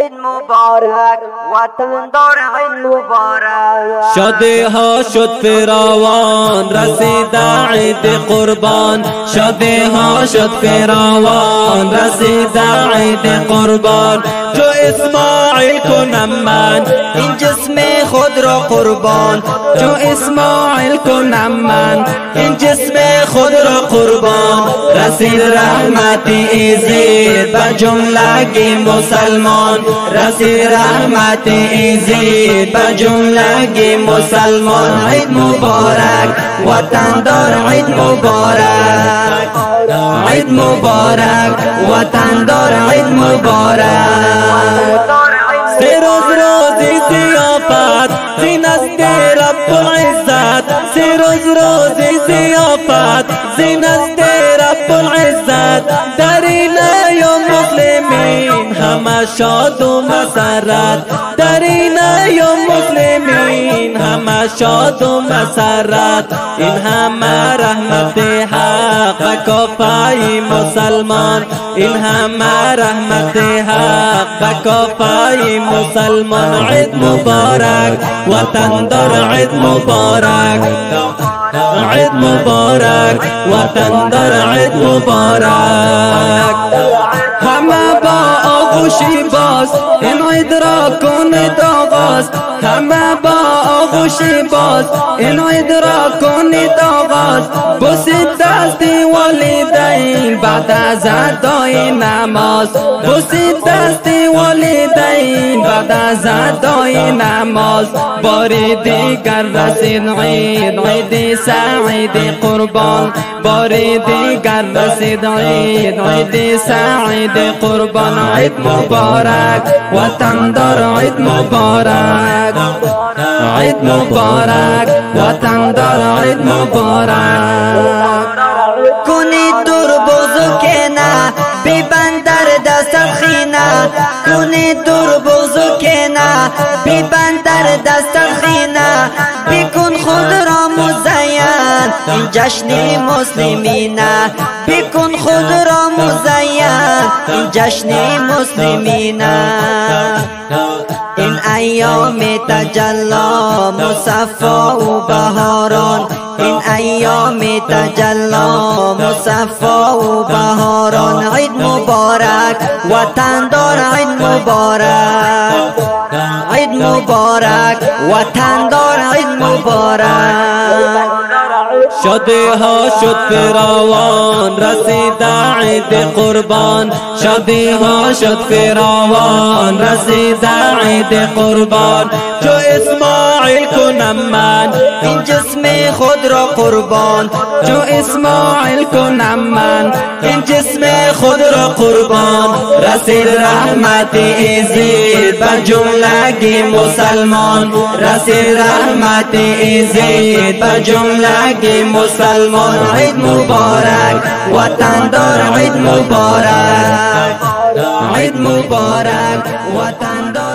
عید مبارک وطن دار عید مبارک. شادی ها شد فراوان رسید عید قربان، شادی ها شد فراوان رسید عید قربان. جو اسماعیل کنم من این جسم خود را قربان، جو اسماعیل کنم من این جسم خود را قربان. رسید رحمت ایزید به جملگی مسلمان، رسید رحمت ایزید به جملگی مسلمان. عید مبارک وطن دار عید مبارک، عید مبارک وطن دار عید مبارک. سه روز روزی ضیافت زین است رب العزت، سه روز روزی ضیافت زین است رب العزت. در این ایام مسلمین همه شاد و مسرت، در این ایام مسلمین همه شاد و مسرت. این همه رحمت حق و کافای مسلمان، این همه رحمت حق و کافای مسلمان. عید مبارک وطن دار عید مبارک، عید مبارک وطن دار عید مبارک. همه با آغوشی باز این عید را کنید آغاز، همه با آغوشی باز این عید را کنید آغاز. بوسید دست والدین بعد از ادای نماز، بوسید دست والدین بعد از ادای نماز. بار دیگر رسید عید، عید سعید قربان، بار دیگر رسید عید، عید سعید قربان. عید مبارک وطن دار عید مبارک، عید مبارک وطن دار عید مبارک. کنید دور بغض کنه ببند در دست خینه، کنید دور بغض کنه ببند در دست خینه. بکن خود را مزین این جشن مسلمینه، بکن خود را مزین این جشن مسلمینه. این ایام تجلا مصفا و بهاران، این ایام تجلا مصفا و بهاران. عید مبارک وطن دار عید مبارک، عید مبارک وطن دار عید مبارک. شادی ها شد فراوان رسید عید قربان، شادی ها شد فراوان رسید عید قربان. جو اسماعیل کنم من این جسم خود را قربان، جو اسماعیل کنم من این جسم خود را قربان. رسید رحمت ایزید به جملگی مسلمان، رسید رحمت ایزید به جملگی مسلمان. عید مبارک وطن دار عید مبارک، عید مبارک وطن دار